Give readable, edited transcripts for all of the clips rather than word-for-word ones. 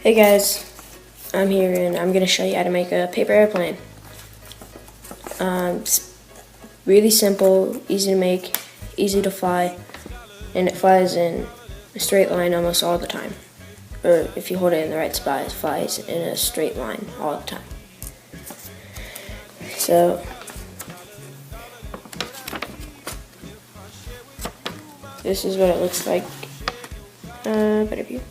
Hey guys, I'm here and I'm going to show you how to make a paper airplane. It's really simple, easy to make, easy to fly, and it flies in a straight line almost all the time. Or if you hold it in the right spot, it flies in a straight line all the time. So, this is what it looks like. Better view.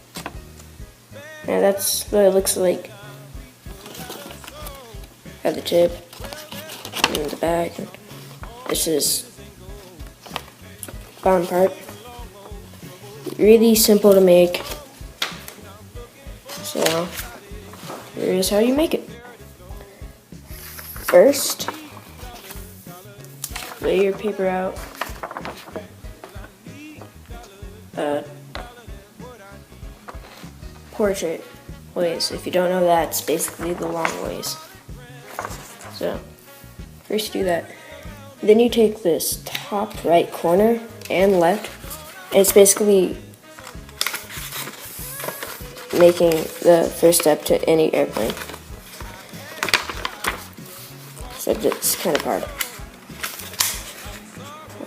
Yeah, that's what it looks like at the tip and the back. This is bottom part. Really simple to make. So here's how you make it. First, lay your paper out. Portrait ways. If you don't know that, it's basically the long ways. So first you do that. Then you take this top right corner and left, and it's basically making the first step to any airplane. So it's kind of hard.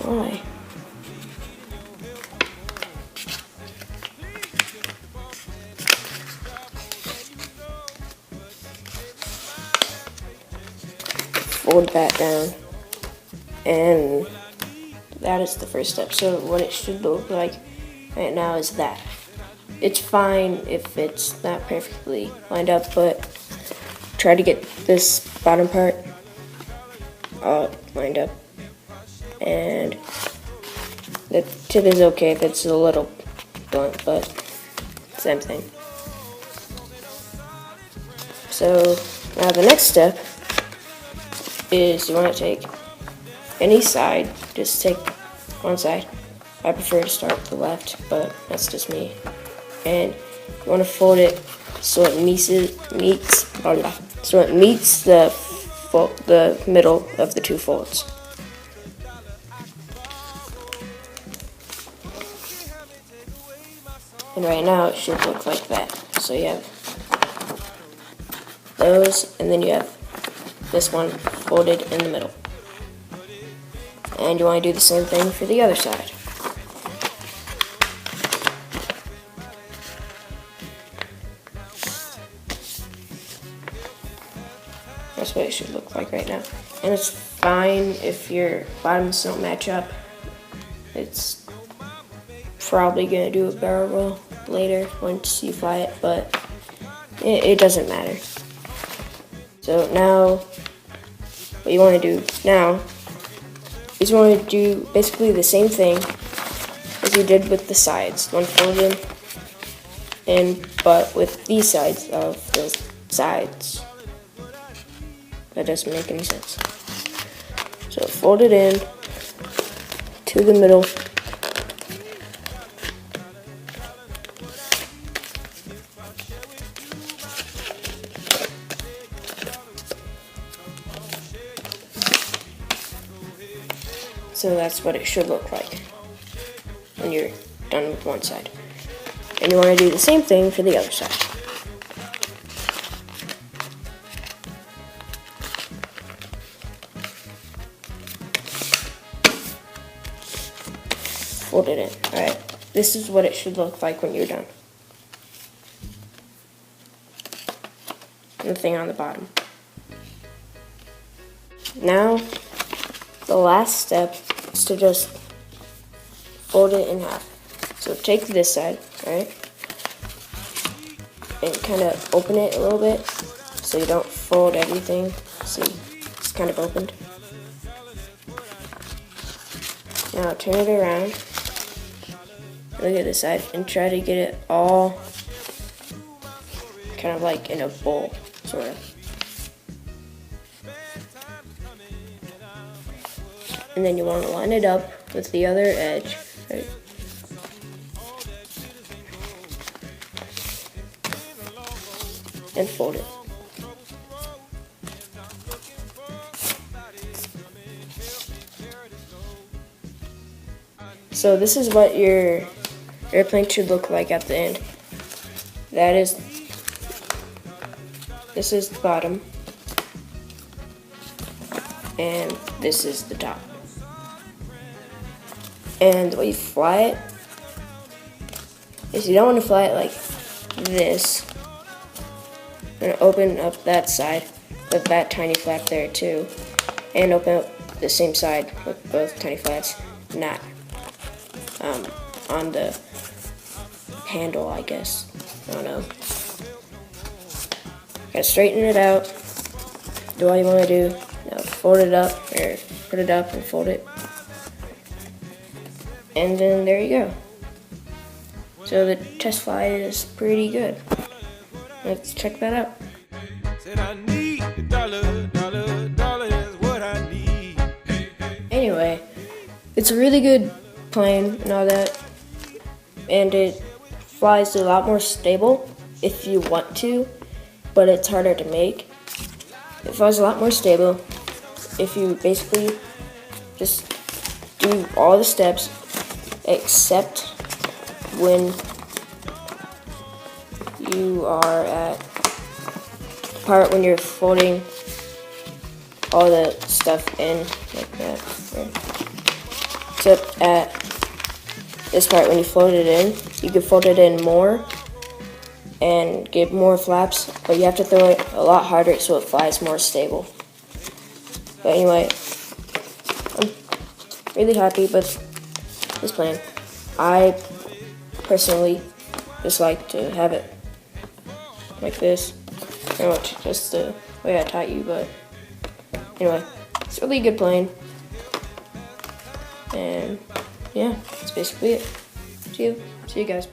Why? Fold that down, and that is the first step. So what it should look like right now is that. It's fine if it's not perfectly lined up, but try to get this bottom part all lined up, and the tip is okay if it's a little blunt, but same thing. So now the next step is you want to take any side, just take one side. I prefer to start with the left, but that's just me. And you want to fold it so it meets the middle of the two folds. And right now it should look like that. So you have those, and then you have this one folded in the middle. And you want to do the same thing for the other side. That's what it should look like right now. And it's fine if your bottoms don't match up. It's probably going to do a barrel roll later once you fly it, but it doesn't matter. So now, what you want to do now is you want to do basically the same thing as you did with the sides. One folded in, but with these sides of the sides. That doesn't make any sense. So fold it in to the middle. So that's what it should look like when you're done with one side. And you want to do the same thing for the other side. Fold it in. Alright, this is what it should look like when you're done. Nothing on the bottom. Now, the last step is to just fold it in half. So take this side, alright, and kind of open it a little bit so you don't fold everything. See, it's kind of opened. Now turn it around. Look at this side and try to get it all kind of like in a bowl, sort of. And then you want to line it up with the other edge, right? And fold it. So this is what your airplane should look like at the end. That is this is the bottom, and this is the top. And the way you fly it is you don't want to fly it like this. I'm going to open up that side with that tiny flap there too, and open up the same side with both tiny flaps, not on the handle, I guess. I don't know. Gotta straighten it out. Do what you want to do. Now fold it up, or put it up and fold it. And then there you go. So the test fly is pretty good. Let's check that out. Said I need a dollar, dollar, dollar is what I need. Anyway, it's a really good plane and all that. And it flies a lot more stable if you want to, but it's harder to make. It flies a lot more stable if you basically just do all the steps except when you are at the part when you're folding all the stuff in like that. Except at this part when you fold it in, you can fold it in more and get more flaps, but you have to throw it a lot harder so it flies more stable. But anyway, I'm really happy with this plane. I personally just like to have it like this. I don't know, just the way I taught you, but anyway, it's a really good plane. And yeah, that's basically it. See you guys.